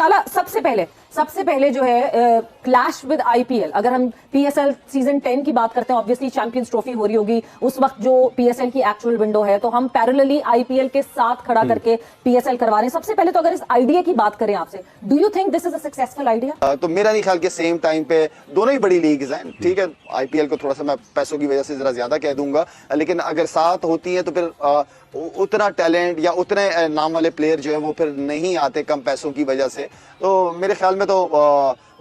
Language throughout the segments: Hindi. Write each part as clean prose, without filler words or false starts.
ताला सबसे पहले जो है क्लैश विद आईपीएल। अगर हम पीएसएल सीजन 10 की बात करते हैं, ऑब्वियसली चैंपियंस ट्रॉफी हो रही होगी उस वक्त जो पीएसएल की एक्चुअल विंडो है, तो हम पैरेलली आईपीएल के साथ खड़ा करके पीएसएल करवा रहे हैं। सबसे पहले तो अगर इस आइडिया की बात करें आपसे, do you think this is a successful idea? तो मेरा नहीं ख्याल कि सेम टाइम पे दोनों ही बड़ी लीग्स हैं, ठीक है। आईपीएल को थोड़ा सा मैं पैसों की वजह से जरा ज्यादा कह दूंगा, लेकिन अगर साथ होती है तो फिर उतना टैलेंट या उतने नाम वाले प्लेयर जो है वो फिर नहीं आते कम पैसों की वजह से। तो मेरे ख्याल में तो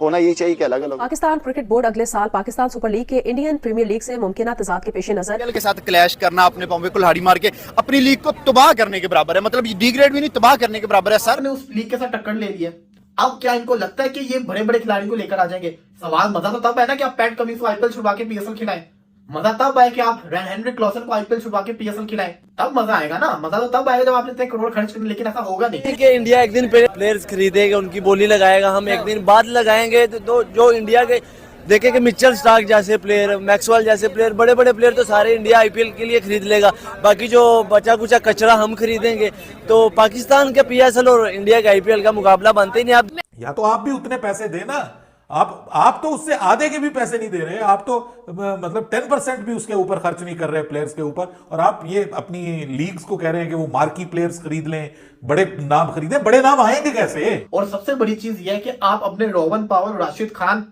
होना यही चाहिए कि अलग अलग। पाकिस्तान क्रिकेट बोर्ड अगले साल पाकिस्तान सुपर लीग के इंडियन प्रीमियर लीग से मुमकिन तजाद के पेश नजर के साथ क्लैश करना, अपने पांव पे कुल्हाड़ी मार के अपनी लीग को तबाह करने के बराबर है। मतलब डिग्रेड भी नहीं, तबाह करने के बराबर है। सर ने उस लीग के साथ टक्कर ले ली है। अब क्या इनको लगता है कि ये बड़े बड़े खिलाड़ी को लेकर आ जाएंगे? सवाल मजा तो तब है ना कि आप पैट कमिंस को आईपीएल छुड़वा के पीएसएल खिलाएं। मजा तब आए कि आप हेनरिक क्लॉसन को आईपीएल छुड़वा के पीएसएल खिलाएं, तब मजा आएगा ना। मजा तो तब आएगा जब आपने इतने करोड़ खर्च करने, लेकिन ऐसा होगा नहीं कि इंडिया एक दिन प्लेयर्स खरीदेगा, उनकी बोली लगाएगा, हम एक दिन बाद लगाएंगे। तो जो इंडिया के देखें कि मिचेल स्टार्क जैसे प्लेयर, मैक्सवेल जैसे प्लेयर, बड़े बड़े प्लेयर तो सारे इंडिया आईपीएल के लिए खरीद लेगा। बाकी जो बचा कुचा कचरा हम खरीदेंगे। तो पाकिस्तान के पीएसएल और इंडिया के आईपीएल का मुकाबला बनते ही नहीं। आप या तो आप भी उतने पैसे देना, आप तो उससे आधे के भी पैसे नहीं दे रहे। आप तो मतलब 10% भी उसके ऊपर खर्च नहीं कर रहे प्लेयर्स के ऊपर, और आप ये अपनी लीग्स को कह रहे हैं कि वो मार्की प्लेयर्स खरीद लें, बड़े नाम खरीदें। बड़े नाम आएंगे कैसे? और सबसे बड़ी चीज यह है कि आप अपने Rovman Powell, Rashid Khan,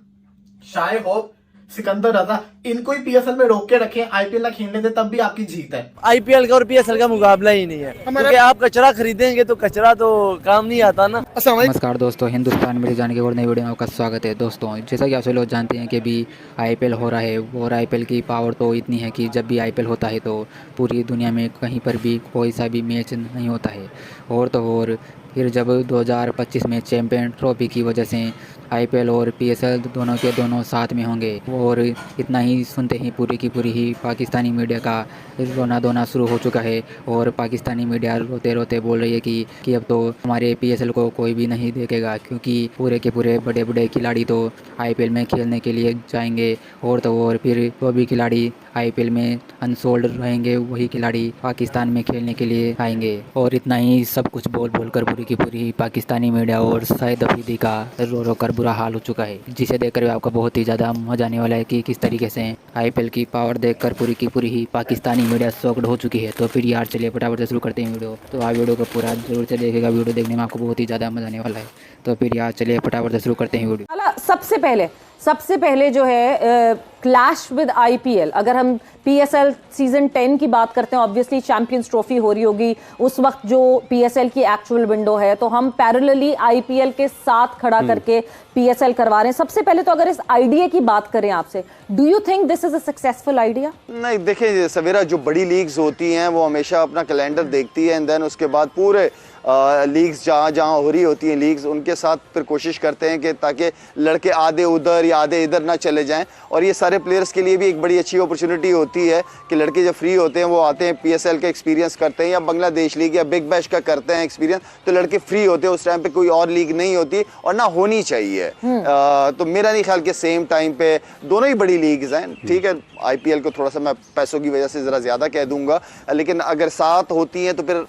Shai Hope, Sikandar Raza, इनको ही पीएसएल में रोक के रखें, आईपीएल ना खेलने दे, तब भी आपकी जीत है। आईपीएल का और पीएसएल का मुकाबला ही नहीं है, क्योंकि आप कचरा खरीदेंगे तो कचरा तो काम नहीं आता ना। नमस्कार दोस्तों, हिंदुस्तान में जाने के और नई वीडियो में आपका स्वागत है। दोस्तों, जैसा कि आप सभी लोग जानते हैं कि अभी आईपीएल हो रहा है, और आईपीएल की पावर तो इतनी है कि जब भी आईपीएल होता है तो पूरी दुनिया में कहीं पर भी कोई सा भी मैच नहीं होता है। और तो और फिर जब 2025 में चैम्पियन ट्रॉफी की वजह से आईपीएल और पीएसएल दोनों के दोनों साथ में होंगे, और इतना ही सुनते ही पूरी की पूरी ही पाकिस्तानी मीडिया का रोना धोना शुरू हो चुका है। और पाकिस्तानी मीडिया रोते रोते बोल रही है कि अब तो हमारे पीएसएल को कोई भी नहीं देखेगा, क्योंकि पूरे के पूरे बड़े बड़े खिलाड़ी तो आईपीएल में खेलने के लिए जाएंगे, और तो और फिर वो भी खिलाड़ी आईपीएल में अनसोल्ड रहेंगे, वही खिलाड़ी पाकिस्तान में खेलने के लिए आएंगे। और इतना ही सब कुछ बोल कर पूरी की पूरी पाकिस्तानी मीडिया और शाहिद अफरीदी का रो कर बुरा हाल हो चुका है, जिसे देखकर भी आपको बहुत ही ज़्यादा मजा आने वाला है कि किस तरीके से आईपीएल की पावर देखकर पूरी की पूरी ही पाकिस्तानी मीडिया शॉक्ड हो चुकी है। तो फिर यार चलिए फटाफट से शुरू करते हैं वीडियो। तो आप वीडियो को पूरा जरूर से देखेगा, वीडियो देखने में आपको बहुत ही ज़्यादा मजा आने वाला है। तो फिर यार चलिए फटाफट से शुरू करते हैं वीडियो। सबसे पहले जो है क्लैश विद आईपीएल। अगर हम पीएसएल सीजन 10 की बात करते हैं, ऑब्वियसली चैंपियंस ट्रॉफी हो रही होगी उस वक्त जो पीएसएल की एक्चुअल विंडो है, तो हम पैरेलली आईपीएल के साथ खड़ा करके पीएसएल करवा रहे हैं। सबसे पहले तो अगर इस आइडिया की बात करें आपसे, do you think this is a successful idea? नहीं, देखिए सवेरा, जो बड़ी लीग्स होती हैं वो हमेशा अपना कैलेंडर देखती है, एंड देन उसके बाद पूरे लीग्स जहाँ हो रही होती हैं लीग्स, उनके साथ फिर कोशिश करते हैं कि ताकि लड़के आधे उधर या आधे इधर ना चले जाएं। और ये सारे प्लेयर्स के लिए भी एक बड़ी अच्छी अपॉर्चुनिटी होती है कि लड़के जब फ्री होते हैं वो आते हैं, पीएसएल का एक्सपीरियंस करते हैं, या बांग्लादेश लीग या बिग बैश का करते हैं एक्सपीरियंस। तो लड़के फ्री होते हैं, उस टाइम पे कोई और लीग नहीं होती और ना होनी चाहिए। तो मेरा नहीं ख्याल कि सेम टाइम पे दोनों ही बड़ी लीग्स हैं, ठीक है। आईपीएल को थोड़ा सा मैं पैसों की वजह से जरा ज्यादा कह दूंगा, लेकिन अगर साथ होती हैं तो फिर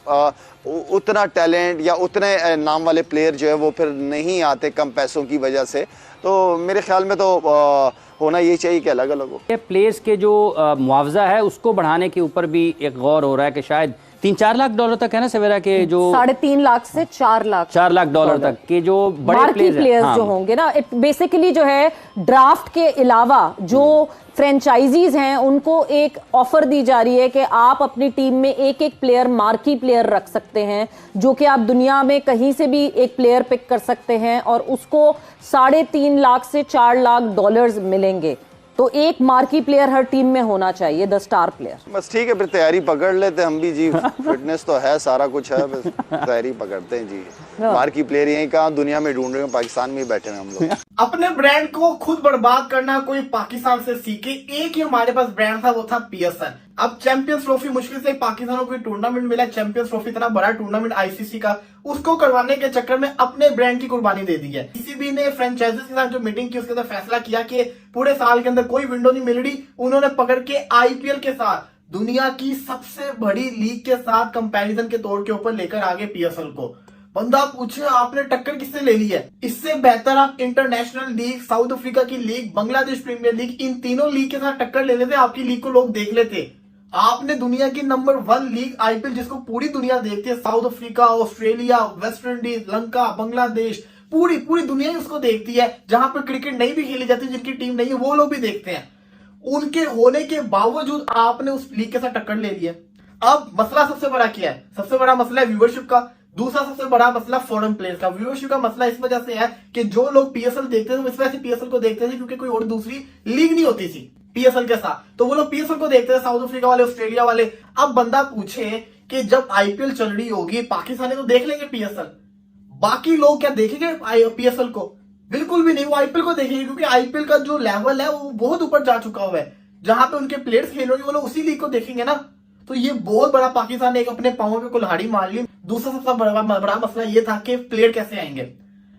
उतना टैलेंट या उतने नाम वाले प्लेयर जो है वो फिर नहीं आते कम पैसों की वजह से। तो मेरे ख्याल में तो होना यही चाहिए कि अलग अलग हो। प्लेयर्स के जो मुआवजा है उसको बढ़ाने के ऊपर भी एक गौर हो रहा है कि शायद 3-4 लाख डॉलर तक है ना सवेरा के, जो 3.5 लाख से 4 लाख डॉलर तक के जो बड़े प्लेयर्स जो होंगे ना, बेसिकली जो है ड्राफ्ट के अलावा जो फ्रेंचाइजीज हैं उनको एक ऑफर दी जा रही है कि आप अपनी टीम में एक एक प्लेयर, मार्की प्लेयर रख सकते हैं, जो कि आप दुनिया में कहीं से भी एक प्लेयर पिक कर सकते हैं, और उसको 3.5 लाख से 4 लाख डॉलर्स मिलेंगे। तो एक मार्की प्लेयर हर टीम में होना चाहिए, द स्टार प्लेयर। बस ठीक है, फिर तैयारी पकड़ लेते हम भी जी। फिटनेस तो है, सारा कुछ है, बस तैयारी पकड़ते हैं जी। मार्की प्लेयर यहीं कहाँ दुनिया में ढूंढ रहे हैं, पाकिस्तान में ही बैठे हैं हम लोग। अपने ब्रांड को खुद बर्बाद करना कोई पाकिस्तान से सीखे। एक ही हमारे पास ब्रांड था, वो था पीएसएल। अब चैंपियंस ट्रॉफी मुश्किल से पाकिस्तान को कोई टूर्नामेंट मिला, चैंपियंस ट्रॉफी इतना बड़ा टूर्नामेंट आईसीसी का, उसको करवाने के चक्कर में अपने ब्रांड की कुर्बानी दे दी है। पीसीबी ने फ्रेंचाइजीज के साथ जो मीटिंग की उसके अंदर फैसला किया कि पूरे साल के अंदर कोई विंडो नहीं मिल रही, उन्होंने पकड़ के आईपीएल के साथ दुनिया की सबसे बड़ी लीग के साथ कंपैरिजन के तौर के ऊपर लेकर आगे पीएसएल को। बंदा पूछे आपने टक्कर किससे ले ली है? इससे बेहतर आप इंटरनेशनल लीग, साउथ अफ्रीका की लीग, बांग्लादेश प्रीमियर लीग, इन तीनों लीग के साथ टक्कर ले लेते, आपकी लीग को लोग देख लेते। आपने दुनिया की नंबर 1 लीग आईपीएल, जिसको पूरी दुनिया देखती है, south Africa, Australia, West Indies, Lanka, Bangladesh, पूरी दुनिया ही उसको देखती है। जहां पर क्रिकेट नहीं भी खेली जाती, जिनकी टीम नहीं है, वो लोग भी देखते हैं। उनके होने के बावजूद आपने उस लीग के साथ टक्कर ले ली है। अब मसला सबसे बड़ा क्या है? सबसे बड़ा मसला है व्यूअरशिप का। दूसरा सबसे बड़ा मसला फॉरेन प्लेयर्स का। व्यूअरशिप का मसला इस वजह से है कि जो लोग पीएसएल देखते थे, इस वजह से पीएसएल को देखते थे क्योंकि कोई और दूसरी लीग नहीं होती थी पीएसएल के साथ, तो वो लोग पीएसएल को देखते थे, साउथ अफ्रीका वाले, ऑस्ट्रेलिया वाले। अब बंदा पूछे कि जब आईपीएल चल रही होगी, पाकिस्तानी तो देख लेंगे पीएसएल, बाकी लोग क्या देखेंगे पीएसएल को? बिल्कुल भी नहीं, वो आईपीएल को देखेंगे, क्योंकि आईपीएल का जो लेवल है वो बहुत ऊपर जा चुका हुआ है। जहां पे उनके प्लेयर्स खेल रहे हैं वो लोग उसी लीग को देखेंगे ना। तो ये बहुत बड़ा पाकिस्तान ने एक अपने पांवों पे कुल्हाड़ी मार ली। दूसरा सबसे बड़ा मसला ये था कि प्लेयर कैसे आएंगे।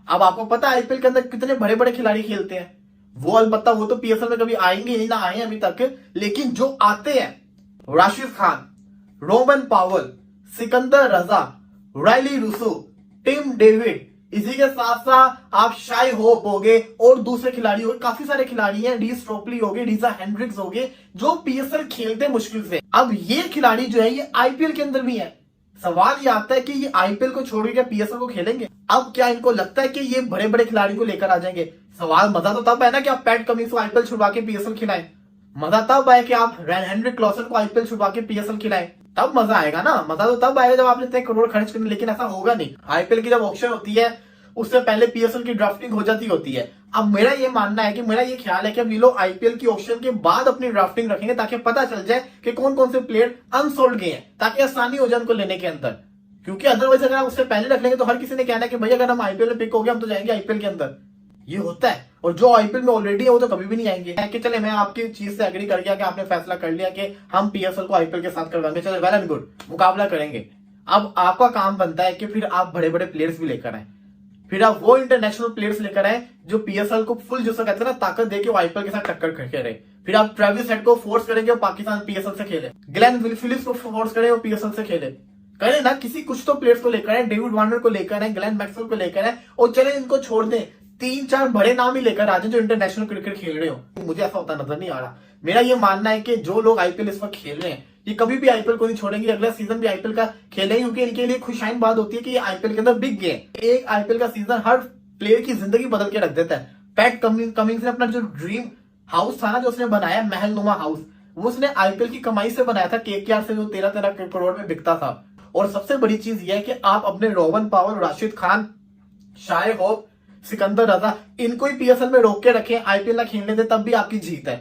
अब आपको पता है आईपीएल के अंदर कितने बड़े बड़े खिलाड़ी खेलते हैं। वो अलबत्ता वो तो पीएसएल में कभी आएंगे ही ना आए अभी तक, लेकिन जो आते हैं, राशिद खान, रोमन पावल, सिकंदर रजा, रायली रूसो, टिम डेविड, इसी के साथ साथ आप शाई होप हो गए और दूसरे खिलाड़ी हो गए, काफी सारे खिलाड़ी हैं, डी स्ट्रोकली हो गए, डीजा हेंड्रिक्स हो गए, जो पीएसएल खेलते मुश्किल से। अब ये खिलाड़ी जो है ये आईपीएल के अंदर भी है। सवाल ये आता है कि ये आईपीएल को छोड़ के पीएसएल को खेलेंगे? अब क्या इनको लगता है कि ये बड़े बड़े खिलाड़ी को लेकर आ जाएंगे? सवाल, मजा तो तब है ना कि आप पैट कमिंस को आईपीएल छुड़वा के पीएसएल खिलाएं। मजा तब है कि आप हेनरिक क्लॉसन को आईपीएल छुड़वा के पीएसएल खिलाएं, तब मजा आएगा ना। मजा तो तब आएगा जब आपने इतने करोड़ खर्च करने, लेकिन ऐसा होगा नहीं। आईपीएल की जब ऑक्शन होती है उससे पहले पीएसएल की ड्राफ्टिंग हो जाती होती है। अब मेरा ये मानना है कि मेरा ये ख्याल है कि अब ये लोग आईपीएल की ऑक्शन के बाद अपनी ड्राफ्टिंग रखेंगे, ताकि पता चल जाए कि कौन कौन से प्लेयर अनसोल्ड गए हैं, ताकि आसानी हो जाए उनको लेने के अंदर। क्योंकि अदरवाइज अगर आप उससे पहले रख लेंगे तो हर किसी ने कहना है कि भाई अगर हम आईपीएल में पिक हो गए हम तो जाएंगे आईपीएल के अंदर। ये होता है, और जो आईपीएल में ऑलरेडी है वो तो कभी भी नहीं आएंगे। कि चले मैं आपकी चीज से एग्री कर गया कि आपने फैसला कर लिया कि हम पीएसएल को आईपीएल के साथ करवाएंगे, चलो वेल एंड गुड, मुकाबला करेंगे। अब आपका काम बनता है कि फिर आप बड़े बड़े प्लेयर्स भी लेकर आए, फिर आप वो इंटरनेशनल प्लेयर्स लेकर आए जो पीएसएल को फुल, जो कहते हैं ना, ताकत देके वो आईपीएल के साथ टक्कर करके रहे। फिर आप ट्रेविस हेड को फोर्स करेंगे वो पाकिस्तान पीएसएल से खेले, ग्लेन फिलिप्स को फोर्स करें वो पीएसएल से खेले, करें ना, किसी कुछ तो प्लेयर्स को लेकर आए, डेविड वार्नर को लेकर आए, ग्लेन मैक्सवेल को लेकर आए, और चले इनको छोड़ दें, 3-4 बड़े नाम ही लेकर आ जाए जो इंटरनेशनल क्रिकेट खेल रहे हो। मुझे ऐसा होता नजर नहीं आ रहा। मेरा ये मानना है कि जो लोग आईपीएल इस वक्त खेल रहे हैं ये कभी भी आईपीएल को नहीं छोड़ेंगे, अगला सीजन भी आईपीएल का खेलेंगे, क्योंकि इनके लिए खुशाइन बात होती है कि ये आईपीएल के अंदर बिक गए। एक आईपीएल का सीजन हर प्लेयर की जिंदगी बदल के रख देता है। पैट कमिंस ने अपना जो ड्रीम हाउस था ना, जो उसने बनाया, महलनुमा हाउस, वो उसने आईपीएल की कमाई से बनाया था, केकेआर से जो 13-13 करोड़ में बिकता था। और सबसे बड़ी चीज यह है कि आप अपने रोवन पावल, राशिद खान, शाय होप, सिकंदर रजा, इनको ही पीएसएल में रोक के रखें, आईपीएल ना खेलने दे, तब भी आपकी जीत है।